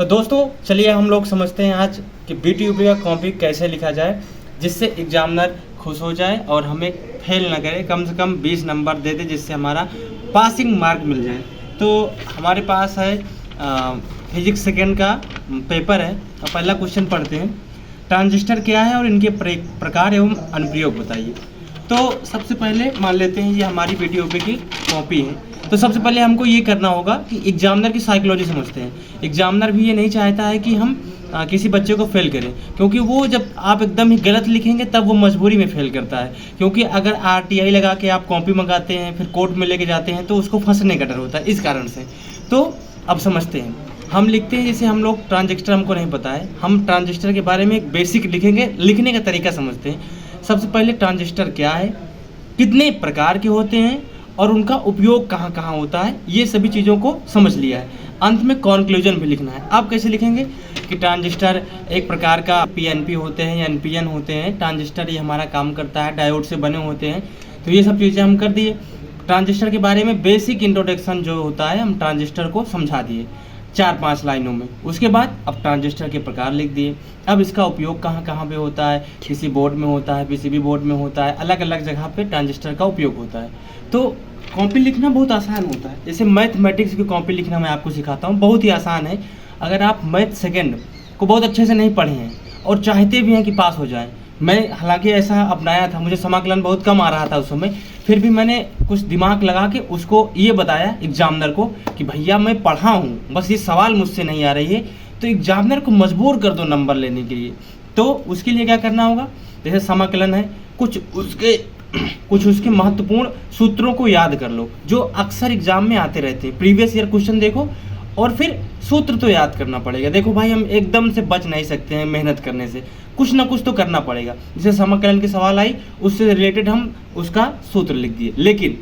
तो दोस्तों चलिए हम लोग समझते हैं आज कि बीटीयूपी का कॉपी कैसे लिखा जाए जिससे एग्जामिनर खुश हो जाए और हमें फेल ना करे, कम से कम 20 नंबर दे दे जिससे हमारा पासिंग मार्क मिल जाए। तो हमारे पास है फिजिक्स सेकेंड का पेपर है। तो पहला क्वेश्चन पढ़ते हैं, ट्रांजिस्टर क्या है और इनके प्रकार एवं अनुप्रयोग बताइए। तो सबसे पहले मान लेते हैं ये हमारी बीटीयूपी की कॉपी है। तो सबसे पहले हमको ये करना होगा कि एग्जामिनर की साइकोलॉजी समझते हैं। एग्जामिनर भी ये नहीं चाहता है कि हम किसी बच्चे को फेल करें, क्योंकि वो जब आप एकदम ही गलत लिखेंगे तब वो मजबूरी में फेल करता है। क्योंकि अगर आरटीआई लगा के आप कॉपी मंगाते हैं फिर कोर्ट में लेके जाते हैं तो उसको फंसने का डर होता है, इस कारण से। तो अब समझते हैं, हम लिखते हैं जैसे हम लोग ट्रांजिस्टर हमको नहीं पता है, हम ट्रांजिस्टर के बारे में एक बेसिक लिखेंगे। लिखने का तरीका समझते हैं। सबसे पहले ट्रांजिस्टर क्या है, कितने प्रकार के होते हैं और उनका उपयोग कहाँ कहाँ होता है, ये सभी चीज़ों को समझ लिया है। अंत में कॉन्क्लूजन भी लिखना है। आप कैसे लिखेंगे कि ट्रांजिस्टर एक प्रकार का पीएनपी होते हैं या एनपीएन होते हैं। ट्रांजिस्टर ये हमारा काम करता है, डायोड से बने होते हैं। तो ये सब चीज़ें हम कर दिए। ट्रांजिस्टर के बारे में बेसिक इंट्रोडक्शन जो होता है हम ट्रांजिस्टर को समझा दिए 4-5 लाइनों में। उसके बाद अब ट्रांजिस्टर के प्रकार लिख दिए। अब इसका उपयोग कहाँ कहाँ पे होता है, किसी बोर्ड में होता है, पीसीबी बोर्ड में होता है, अलग अलग जगह पे ट्रांजिस्टर का उपयोग होता है। तो कॉपी लिखना बहुत आसान होता है। जैसे मैथमेटिक्स की कॉपी लिखना मैं आपको सिखाता हूँ, बहुत ही आसान है। अगर आप मैथ सेकेंड को बहुत अच्छे से नहीं पढ़े हैं और चाहते भी हैं कि पास हो जाएं, मैं हालांकि ऐसा अपनाया था, मुझे समाकलन बहुत कम आ रहा था उस समय, फिर भी मैंने कुछ दिमाग लगा के उसको ये बताया एग्जामिनर को कि भैया मैं पढ़ा हूँ, बस ये सवाल मुझसे नहीं आ रही है। तो एग्जामिनर को मजबूर कर दो नंबर लेने के लिए। तो उसके लिए क्या करना होगा, जैसे समाकलन है, कुछ उसके महत्वपूर्ण सूत्रों को याद कर लो जो अक्सर एग्जाम में आते रहते हैं। प्रीवियस ईयर क्वेश्चन देखो और फिर सूत्र तो याद करना पड़ेगा। देखो भाई, हम एकदम से बच नहीं सकते हैं मेहनत करने से, कुछ ना कुछ तो करना पड़ेगा। जैसे समाकलन की सवाल आई, उससे रिलेटेड हम उसका सूत्र लिख दिए। लेकिन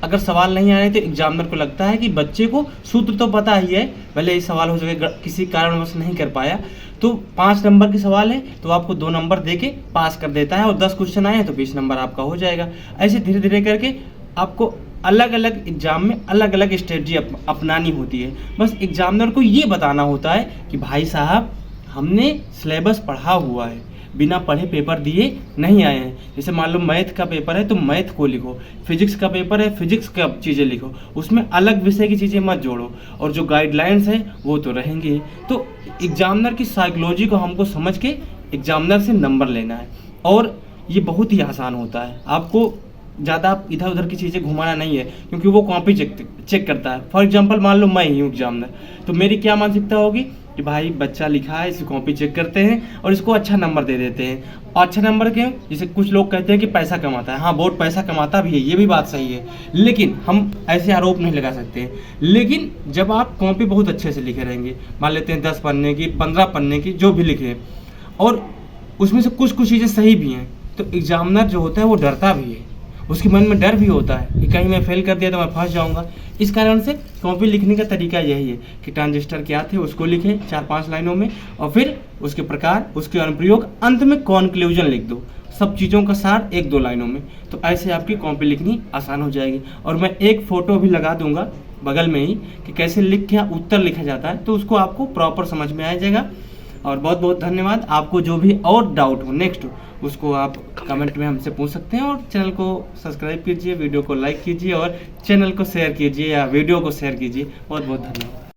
अगर सवाल नहीं आ रहे तो एग्जामिनर को लगता है कि बच्चे को सूत्र तो पता ही है, भले ये सवाल हो सके किसी कारणवश नहीं कर पाया, तो 5 नंबर की सवाल है तो आपको 2 नंबर देके पास कर देता है, और 10 क्वेश्चन आए हैं तो 20 नंबर आपका हो जाएगा। ऐसे धीरे धीरे करके आपको अलग अलग एग्जाम में अलग अलग स्ट्रेटजी अपनानी होती है। बस एग्जामिनर को ये बताना होता है कि भाई साहब हमने सिलेबस पढ़ा हुआ है, बिना पढ़े पेपर दिए नहीं आए हैं। जैसे मान लो मैथ का पेपर है तो मैथ को लिखो, फिजिक्स का पेपर है फिजिक्स का चीज़ें लिखो, उसमें अलग विषय की चीज़ें मत जोड़ो, और जो गाइडलाइंस है वो तो रहेंगे। तो एग्जामिनर की साइकोलॉजी को हमको समझ के एग्जामिनर से नंबर लेना है, और ये बहुत ही आसान होता है। आपको ज़्यादा इधर उधर की चीज़ें घुमाना नहीं है, क्योंकि वो कॉपी चेक करता है। फॉर एग्जाम्पल मान लो मैं ही हूँ एग्जामिनर, तो मेरी क्या मानसिकता होगी कि भाई बच्चा लिखा है, इसकी कॉपी चेक करते हैं और इसको अच्छा नंबर दे देते हैं। और अच्छा नंबर क्यों, जैसे कुछ लोग कहते हैं कि पैसा कमाता है। हाँ, बोर्ड पैसा कमाता भी है, ये भी बात सही है, लेकिन हम ऐसे आरोप नहीं लगा सकते हैं। लेकिन जब आप कॉपी बहुत अच्छे से लिखे रहेंगे, मान लेते हैं 10 पन्ने की, 15 पन्ने की, जो भी लिखे, और उसमें से कुछ चीज़ें सही भी हैं, तो एग्जामिनर जो होता है वो डरता भी है, उसके मन में डर भी होता है कि कहीं मैं फेल कर दिया तो मैं फंस जाऊंगा। इस कारण से कॉपी लिखने का तरीका यही है कि ट्रांजिस्टर क्या थे उसको लिखें 4-5 लाइनों में, और फिर उसके प्रकार, उसके अनुप्रयोग, अंत में कॉन्क्लूजन लिख दो, सब चीज़ों का सार 1-2 लाइनों में। तो ऐसे आपकी कॉपी लिखनी आसान हो जाएगी। और मैं एक फ़ोटो भी लगा दूंगा बगल में ही कि कैसे लिख के उत्तर लिखा जाता है, तो उसको आपको प्रॉपर समझ में आ जाएगा। और बहुत बहुत धन्यवाद। आपको जो भी और डाउट हो नेक्स्ट, उसको आप कमेंट में हमसे पूछ सकते हैं। और चैनल को सब्सक्राइब कीजिए, वीडियो को लाइक कीजिए और चैनल को शेयर कीजिए या वीडियो को शेयर कीजिए। बहुत बहुत धन्यवाद।